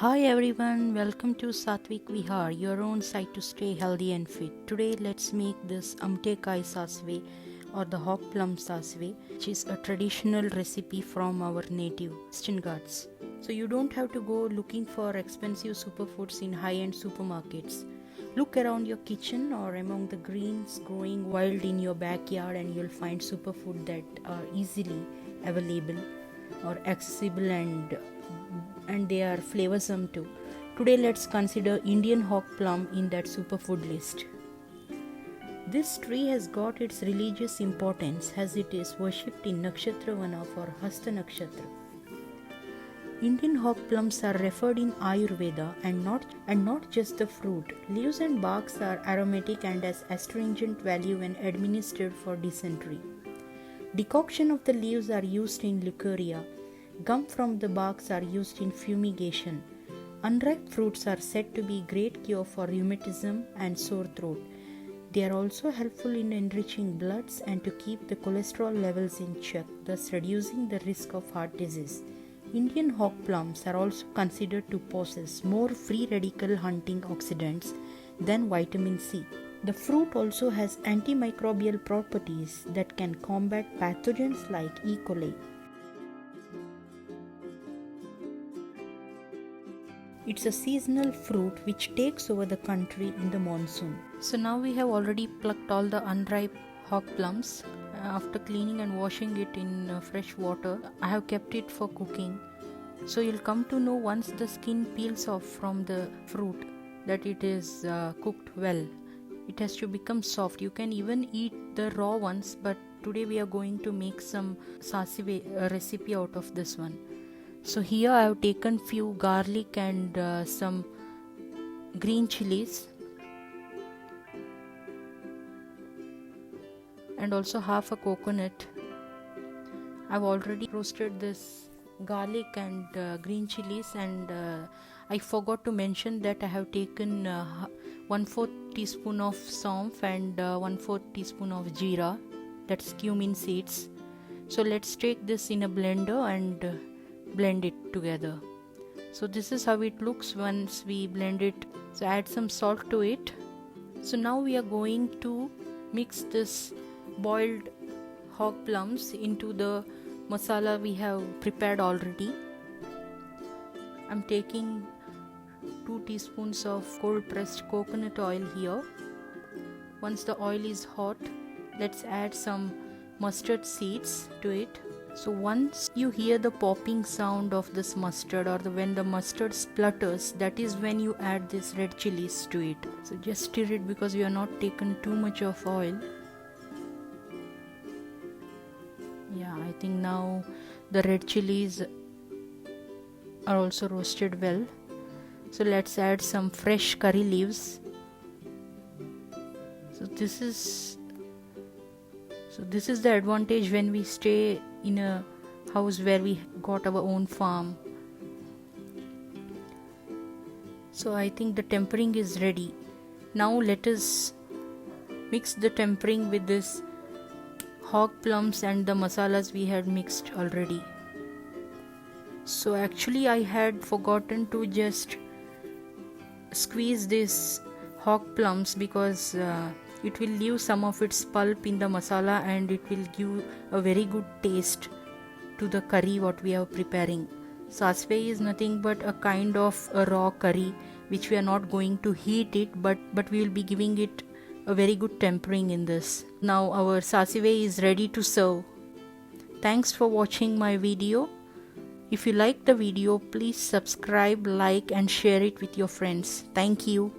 Hi everyone, welcome to Satvik Vihar, your own site to stay healthy and fit. Today let's make this amtekai sasve or the hog plum sasve, which is a traditional recipe from our native Western Ghats. So you don't have to go looking for expensive superfoods in high-end supermarkets. Look around your kitchen or among the greens growing wild in your backyard and you'll find superfood that are easily available or accessible and they are flavorsome too. Today let's consider Indian hog plum in that superfood list. This tree has got its religious importance as it is worshipped in Nakshatra Vana for Hasta Nakshatra. Indian hog plums are referred in Ayurveda and not just the fruit. Leaves and barks are aromatic and has astringent value when administered for dysentery. Decoction of the leaves are used in leucorrhea. Gum from the barks are used in fumigation. Unripe fruits are said to be great cure for rheumatism and sore throat. They are also helpful in enriching bloods and to keep the cholesterol levels in check, thus reducing the risk of heart disease. Indian hog plums are also considered to possess more free radical hunting oxidants than vitamin C. The fruit also has antimicrobial properties that can combat pathogens like E. coli. It's a seasonal fruit which takes over the country in the monsoon. So now we have already plucked all the unripe hog plums. After cleaning and washing it in fresh water, I have kept it for cooking. So you'll come to know once the skin peels off from the fruit that it is cooked well. It has to become soft. You can even eat the raw ones, but today we are going to make some sasive recipe out of this one. So here I have taken few garlic and some green chilies and also half a coconut. I've already roasted this garlic and green chilies, and I forgot to mention that I have taken 1/4 teaspoon of saunf and 1/4 teaspoon of jeera, that's cumin seeds. So let's take this in a blender and blend it together. So this is how it looks once we blend it. So add some salt to it. So now we are going to mix this boiled hog plums into the masala we have prepared already. I'm taking 2 teaspoons of cold pressed coconut oil here. Once the oil is hot, let's add some mustard seeds to it. So once you hear the popping sound of this mustard or when the mustard splutters, that is when you add this red chilies to it. So just stir it because we have not taken too much of oil. Yeah, I think now the red chilies are also roasted well. So let's add some fresh curry leaves. So this is the advantage when we stay in a house where we got our own farm. So I think the tempering is ready. Now let us mix the tempering with this hog plums and the masalas we had mixed already. So actually I had forgotten to just squeeze this hog plums because it will leave some of its pulp in the masala and it will give a very good taste to the curry what we are preparing. Sasve is nothing but a kind of a raw curry which we are not going to heat it, but we will be giving it a very good tempering in this. Now our sasive is ready to serve. Thanks for watching my video. If you like the video, please subscribe, like and share it with your friends. Thank you.